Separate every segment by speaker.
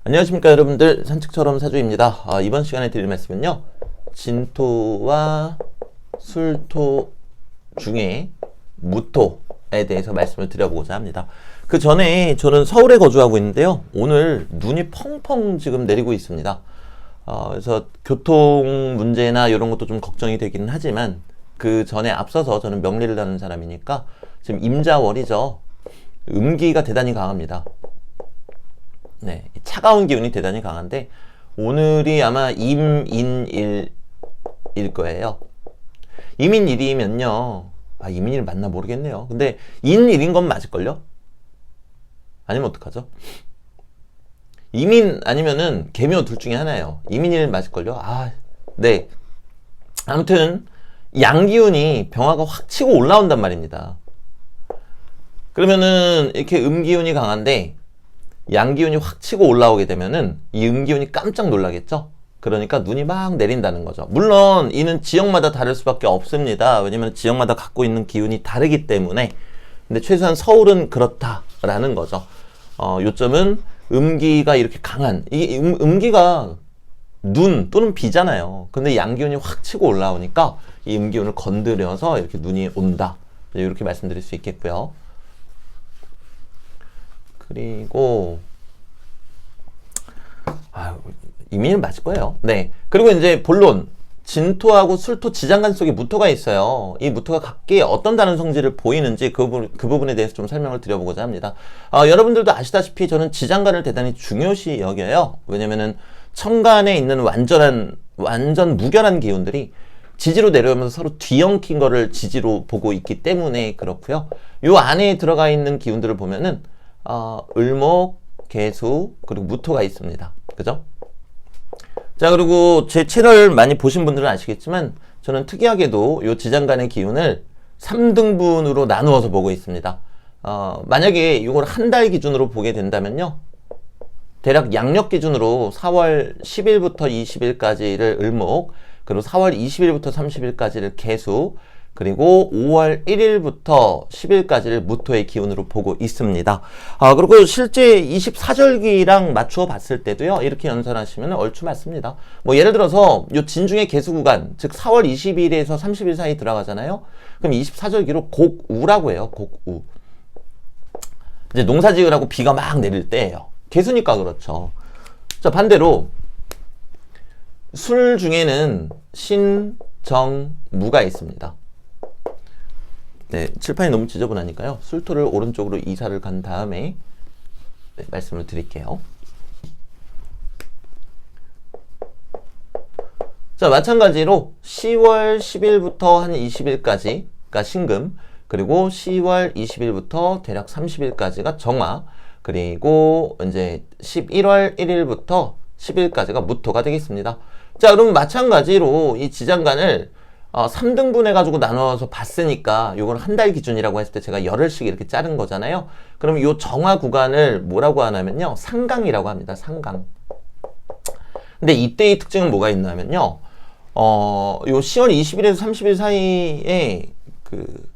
Speaker 1: 안녕하십니까 여러분들, 산책처럼 사주입니다. 이번 시간에 드릴 말씀은요, 진토와 술토 중에 무토에 대해서 말씀을 드려보고자 합니다. 그 전에 저는 서울에 거주하고 있는데요, 오늘 눈이 펑펑 지금 내리고 있습니다. 그래서 교통 문제나 이런 것도 좀 걱정이 되기는 하지만 그 전에 앞서서 저는 명리를 다는 사람이니까 지금 임자월이죠. 음기가 대단히 강합니다. 네, 차가운 기운이 대단히 강한데 오늘이 아마 임인일일 거예요. 임인일이면요, 임인일 맞나 모르겠네요. 근데 인일인 건 맞을걸요? 아니면 어떡하죠? 임인 아니면은 계묘 둘 중에 하나예요. 임인일 맞을걸요? 네. 아무튼 양기운이 병화가 확 치고 올라온단 말입니다. 그러면은 이렇게 음기운이 강한데 양기운이 확 치고 올라오게 되면은 이 음기운이 깜짝 놀라겠죠? 그러니까 눈이 막 내린다는 거죠. 물론 이는 지역마다 다를 수밖에 없습니다. 왜냐면 지역마다 갖고 있는 기운이 다르기 때문에. 근데 최소한 서울은 그렇다라는 거죠. 요점은 음기가 이렇게 강한, 이게 음기가 눈 또는 비잖아요. 근데 양기운이 확 치고 올라오니까 이 음기운을 건드려서 이렇게 눈이 온다, 이렇게 말씀드릴 수 있겠고요. 그리고 이민은 맞을 거예요. 네. 그리고 이제 본론, 진토하고 술토 지장간 속에 무토가 있어요. 이 무토가 각기 어떤 다른 성질을 보이는지 그 부분에 대해서 좀 설명을 드려보고자 합니다. 여러분들도 아시다시피 저는 지장간을 대단히 중요시 여겨요. 왜냐면은 천간에 있는 완전 무결한 기운들이 지지로 내려오면서 서로 뒤엉킨 거를 지지로 보고 있기 때문에 그렇고요. 요 안에 들어가 있는 기운들을 보면은 을목, 개수, 그리고 무토가 있습니다. 그죠? 자, 그리고 제 채널 많이 보신 분들은 아시겠지만 저는 특이하게도 요 지장간의 기운을 3등분으로 나누어서 보고 있습니다. 만약에 이걸 한 달 기준으로 보게 된다면요, 대략 양력 기준으로 4월 10일부터 20일까지를 을목, 그리고 4월 20일부터 30일까지를 개수, 그리고 5월 1일부터 10일까지를 무토의 기운으로 보고 있습니다. 그리고 실제 24절기랑 맞추어 봤을 때도요, 이렇게 연산하시면 얼추 맞습니다. 뭐 예를 들어서 요 진중의 개수 구간, 즉 4월 20일에서 30일 사이 들어가잖아요. 그럼 24절기로 곡우라고 해요. 곡우. 이제 농사 지으라고 비가 막 내릴 때예요. 개수니까 그렇죠. 자, 반대로 술 중에는 신, 정, 무가 있습니다. 네, 칠판이 너무 지저분하니까요, 술토를 오른쪽으로 이사를 간 다음에 말씀을 드릴게요. 자, 마찬가지로 10월 10일부터 한 20일까지가 신금, 그리고 10월 20일부터 대략 30일까지가 정화, 그리고 이제 11월 1일부터 10일까지가 무토가 되겠습니다. 자, 그럼 마찬가지로 이 지장간을 3등분 해가지고 나눠서 봤으니까 요건 한 달 기준이라고 했을 때 제가 열흘씩 이렇게 자른 거잖아요. 그럼 요 정화 구간을 뭐라고 하냐면요, 상강이라고 합니다. 상강. 근데 이때의 특징은 뭐가 있냐면요, 요 10월 20일에서 30일 사이에 그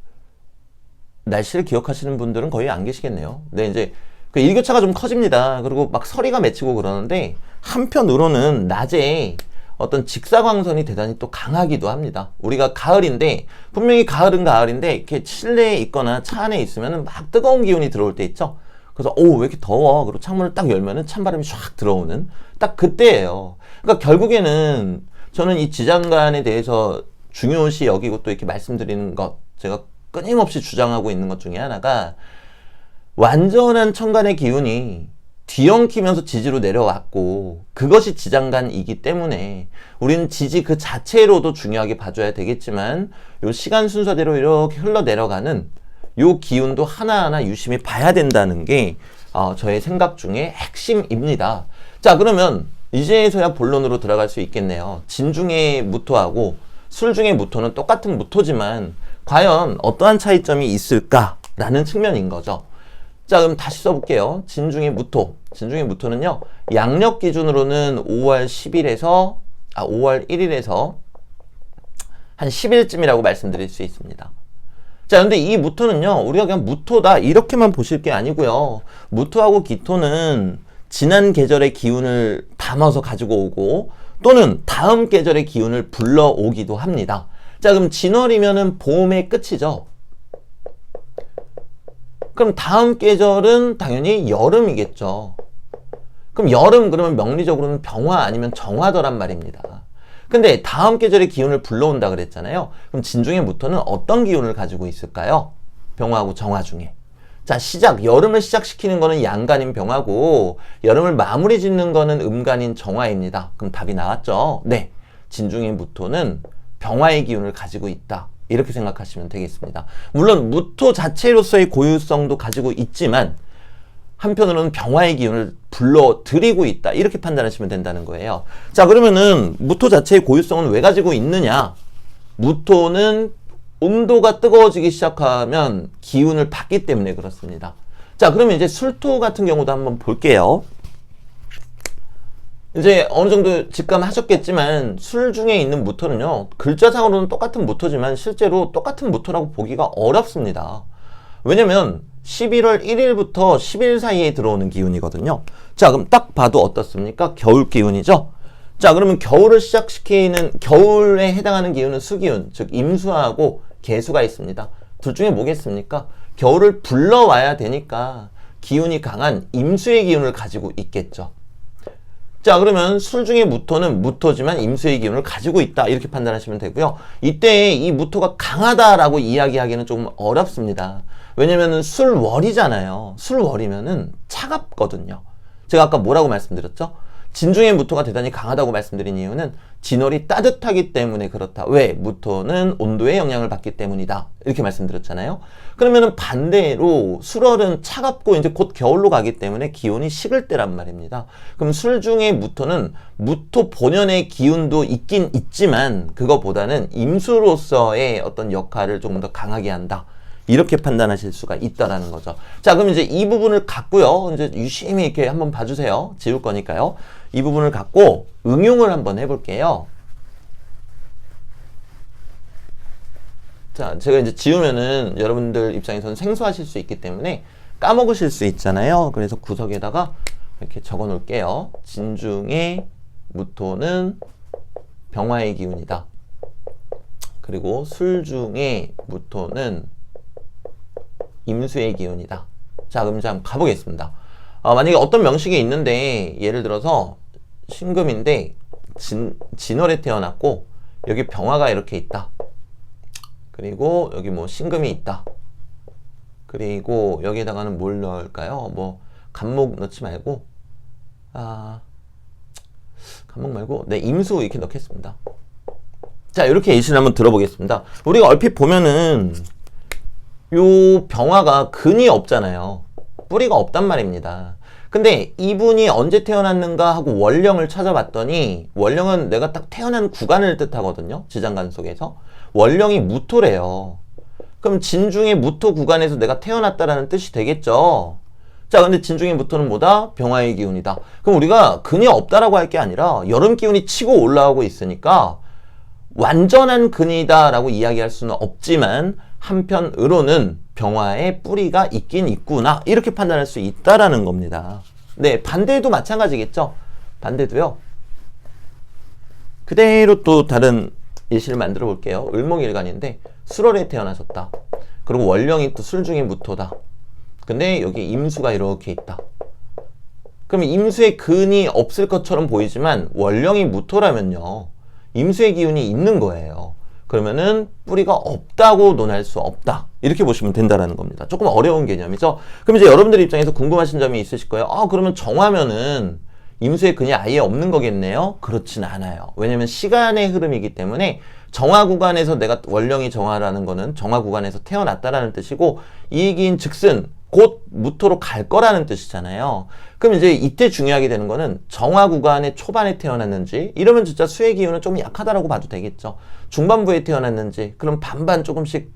Speaker 1: 날씨를 기억하시는 분들은 거의 안 계시겠네요. 근데 이제 그 일교차가 좀 커집니다. 그리고 막 서리가 맺히고 그러는데 한편으로는 낮에 어떤 직사광선이 대단히 또 강하기도 합니다. 우리가 가을인데, 분명히 가을은 가을인데 이렇게 실내에 있거나 차 안에 있으면 막 뜨거운 기운이 들어올 때 있죠. 그래서 왜 이렇게 더워? 그리고 창문을 딱 열면은 찬바람이 샥 들어오는 딱 그때예요. 그러니까 결국에는 저는 이 지장간에 대해서 중요시 여기고 또 이렇게 말씀드리는 것, 제가 끊임없이 주장하고 있는 것 중에 하나가, 완전한 천간의 기운이 뒤엉키면서 지지로 내려왔고 그것이 지장간이기 때문에 우리는 지지 그 자체로도 중요하게 봐줘야 되겠지만, 요 시간 순서대로 이렇게 흘러내려가는 요 기운도 하나하나 유심히 봐야 된다는 게 저의 생각 중에 핵심입니다. 자, 그러면 이제서야 본론으로 들어갈 수 있겠네요. 진 중의 무토하고 술 중의 무토는 똑같은 무토지만 과연 어떠한 차이점이 있을까라는 측면인 거죠. 자, 그럼 다시 써볼게요. 진중의 무토. 진중의 무토는요, 양력 기준으로는 5월 1일에서 한 10일쯤이라고 말씀드릴 수 있습니다. 자, 근데 이 무토는요, 우리가 그냥 무토다 이렇게만 보실 게 아니고요, 무토하고 기토는 지난 계절의 기운을 담아서 가지고 오고 또는 다음 계절의 기운을 불러오기도 합니다. 자, 그럼 진월이면은 봄의 끝이죠. 그럼 다음 계절은 당연히 여름이겠죠. 그럼 여름 그러면 명리적으로는 병화 아니면 정화더란 말입니다. 근데 다음 계절의 기운을 불러온다 그랬잖아요. 그럼 진중의 무토는 어떤 기운을 가지고 있을까요? 병화하고 정화 중에. 자, 여름을 시작시키는 거는 양간인 병화고 여름을 마무리 짓는 거는 음간인 정화입니다. 그럼 답이 나왔죠? 네. 진중의 무토는 병화의 기운을 가지고 있다. 이렇게 생각하시면 되겠습니다. 물론 무토 자체로서의 고유성도 가지고 있지만 한편으로는 병화의 기운을 불러들이고 있다. 이렇게 판단하시면 된다는 거예요. 자, 그러면은 무토 자체의 고유성은 왜 가지고 있느냐? 무토는 온도가 뜨거워지기 시작하면 기운을 받기 때문에 그렇습니다. 자, 그러면 이제 술토 같은 경우도 한번 볼게요. 이제 어느 정도 직감하셨겠지만 술 중에 있는 무토는요, 글자상으로는 똑같은 무토지만 실제로 똑같은 무토라고 보기가 어렵습니다. 왜냐면 11월 1일부터 10일 사이에 들어오는 기운이거든요. 자, 그럼 딱 봐도 어떻습니까? 겨울 기운이죠. 자, 그러면 겨울을 시작시키는 겨울에 해당하는 기운은 수기운, 즉 임수하고 개수가 있습니다. 둘 중에 뭐겠습니까? 겨울을 불러와야 되니까 기운이 강한 임수의 기운을 가지고 있겠죠. 자, 그러면 술 중에 무토는 무토지만 임수의 기운을 가지고 있다. 이렇게 판단하시면 되고요. 이때 이 무토가 강하다라고 이야기하기는 조금 어렵습니다. 왜냐면은 술월이잖아요. 술월이면은 차갑거든요. 제가 아까 뭐라고 말씀드렸죠? 진중의 무토가 대단히 강하다고 말씀드린 이유는 진월이 따뜻하기 때문에 그렇다. 왜? 무토는 온도의 영향을 받기 때문이다. 이렇게 말씀드렸잖아요. 그러면은 반대로 술월은 차갑고 이제 곧 겨울로 가기 때문에 기온이 식을 때란 말입니다. 그럼 술 중의 무토는 무토 본연의 기운도 있긴 있지만 그거보다는 임수로서의 어떤 역할을 조금 더 강하게 한다. 이렇게 판단하실 수가 있다라는 거죠. 자, 그럼 이제 이 부분을 갖고요. 이제 유심히 이렇게 한번 봐주세요. 지울 거니까요. 이 부분을 갖고 응용을 한번 해볼게요. 자, 제가 이제 지우면은 여러분들 입장에서는 생소하실 수 있기 때문에 까먹으실 수 있잖아요. 그래서 구석에다가 이렇게 적어 놓을게요. 진중의 무토는 병화의 기운이다. 그리고 술 중의 무토는 임수의 기운이다. 자, 그럼 이제 한번 가보겠습니다. 만약에 어떤 명식이 있는데 예를 들어서 신금인데 진월에 태어났고 여기 병화가 이렇게 있다. 그리고 여기 뭐 신금이 있다. 그리고 여기에다가는 뭘 넣을까요? 뭐 간목 넣지 말고 간목 말고 네, 임수 이렇게 넣겠습니다. 자, 이렇게 예시를 한번 들어보겠습니다. 우리가 얼핏 보면은 요 병화가 근이 없잖아요. 뿌리가 없단 말입니다. 근데 이분이 언제 태어났는가 하고 원령을 찾아봤더니 원령은 내가 딱 태어난 구간을 뜻하거든요. 지장간 속에서. 원령이 무토래요. 그럼 진중의 무토 구간에서 내가 태어났다라는 뜻이 되겠죠. 자, 근데 진중의 무토는 뭐다? 병화의 기운이다. 그럼 우리가 근이 없다라고 할 게 아니라 여름 기운이 치고 올라오고 있으니까 완전한 근이다라고 이야기할 수는 없지만 한편으로는 병화의 뿌리가 있긴 있구나 이렇게 판단할 수 있다라는 겁니다. 네, 반대도 마찬가지겠죠. 반대도요. 그대로 또 다른 예시를 만들어 볼게요. 을목일간인데 술월에 태어나셨다. 그리고 원령이 또 술 중에 무토다. 근데 여기 임수가 이렇게 있다. 그럼 임수의 근이 없을 것처럼 보이지만 원령이 무토라면요. 임수의 기운이 있는 거예요. 그러면은 뿌리가 없다고 논할 수 없다. 이렇게 보시면 된다라는 겁니다. 조금 어려운 개념이죠. 그럼 이제 여러분들 입장에서 궁금하신 점이 있으실 거예요. 그러면 정화면은 임수의 근이 아예 없는 거겠네요? 그렇진 않아요. 왜냐면 시간의 흐름이기 때문에 정화 구간에서 내가 원령이 정화라는 거는 정화 구간에서 태어났다라는 뜻이고 이 얘기인 즉슨 곧 무토로 갈 거라는 뜻이잖아요. 그럼 이제 이때 중요하게 되는 거는 정화 구간의 초반에 태어났는지 이러면 진짜 수의 기운은 좀 약하다라고 봐도 되겠죠. 중반부에 태어났는지 그럼 반반 조금씩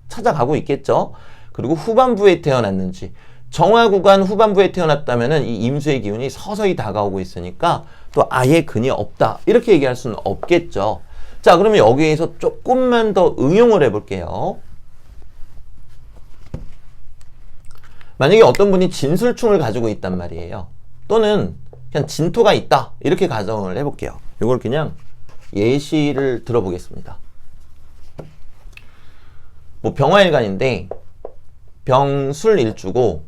Speaker 1: 찾아가고 있겠죠. 그리고 후반부에 태어났는지 정화 구간 후반부에 태어났다면은 이 임수의 기운이 서서히 다가오고 있으니까 또 아예 근이 없다 이렇게 얘기할 수는 없겠죠. 자, 그러면 여기에서 조금만 더 응용을 해볼게요. 만약에 어떤 분이 진술충을 가지고 있단 말이에요. 또는 그냥 진토가 있다 이렇게 가정을 해볼게요. 이걸 그냥 예시를 들어보겠습니다. 뭐 병화일간인데 병술일주고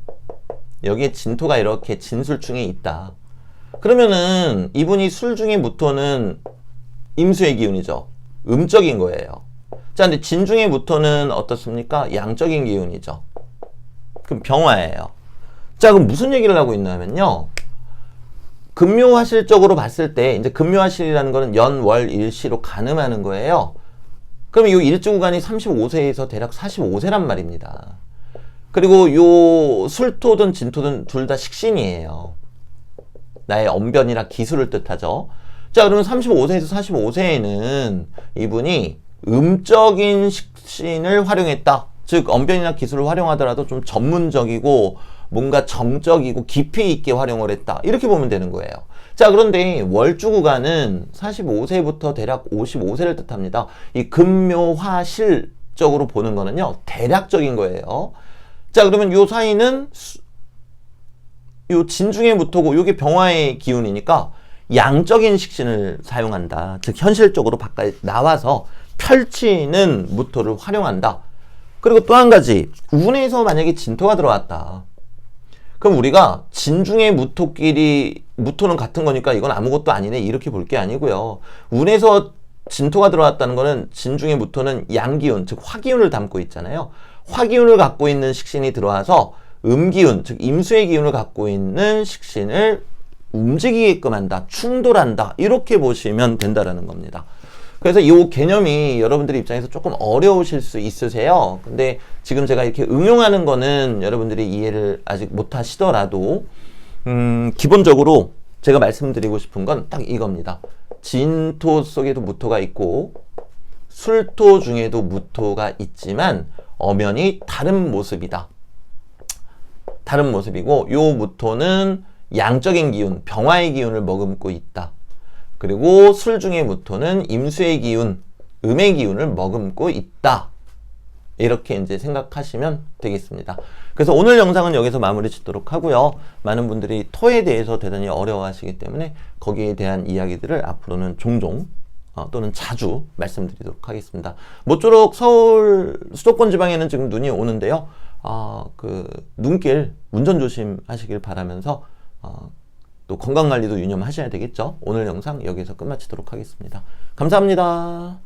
Speaker 1: 여기에 진토가 이렇게 진술중에 있다. 그러면은 이분이 술 중에 무토는 임수의 기운이죠. 음적인 거예요. 자, 근데 진 중에 무토는 어떻습니까? 양적인 기운이죠. 그럼 병화예요. 자, 그럼 무슨 얘기를 하고 있냐면요. 금묘화실적으로 봤을 때 이제 금묘화실이라는 거는 연, 월, 일시로 가늠하는 거예요. 그럼 이 일주 구간이 35세에서 대략 45세란 말입니다. 그리고 요 술토든 진토든 둘 다 식신이에요. 나의 언변이나 기술을 뜻하죠. 자, 그러면 35세에서 45세에는 이분이 음적인 식신을 활용했다. 즉 언변이나 기술을 활용하더라도 좀 전문적이고 뭔가 정적이고 깊이 있게 활용을 했다. 이렇게 보면 되는 거예요. 자, 그런데 월주 구간은 45세부터 대략 55세를 뜻합니다. 이 금묘화실적으로 보는 거는요, 대략적인 거예요. 자, 그러면 요 사이는 요 진중의 무토고 요게 병화의 기운이니까 양적인 식신을 사용한다. 즉 현실적으로 바깥에 나와서 펼치는 무토를 활용한다. 그리고 또 한 가지, 운에서 만약에 진토가 들어왔다. 그럼 우리가 진중의 무토끼리 무토는 같은 거니까 이건 아무것도 아니네 이렇게 볼 게 아니고요. 운에서 진토가 들어왔다는 거는 진중의 무토는 양기운, 즉 화기운을 담고 있잖아요. 화기운을 갖고 있는 식신이 들어와서 음기운, 즉 임수의 기운을 갖고 있는 식신을 움직이게끔 한다, 충돌한다 이렇게 보시면 된다라는 겁니다. 그래서 이 개념이 여러분들 입장에서 조금 어려우실 수 있으세요. 근데 지금 제가 이렇게 응용하는 거는 여러분들이 이해를 아직 못 하시더라도 기본적으로 제가 말씀드리고 싶은 건 딱 이겁니다. 진토 속에도 무토가 있고 술토 중에도 무토가 있지만 엄연히 다른 모습이다. 다른 모습이고 요 무토는 양적인 기운, 병화의 기운을 머금고 있다. 그리고 술 중의 무토는 임수의 기운, 음의 기운을 머금고 있다. 이렇게 이제 생각하시면 되겠습니다. 그래서 오늘 영상은 여기서 마무리 짓도록 하고요. 많은 분들이 토에 대해서 대단히 어려워하시기 때문에 거기에 대한 이야기들을 앞으로는 종종 또는 자주 말씀드리도록 하겠습니다. 모쪼록 서울 수도권 지방에는 지금 눈이 오는데요. 그 눈길 운전 조심하시길 바라면서 또 건강관리도 유념하셔야 되겠죠. 오늘 영상 여기서 끝마치도록 하겠습니다. 감사합니다.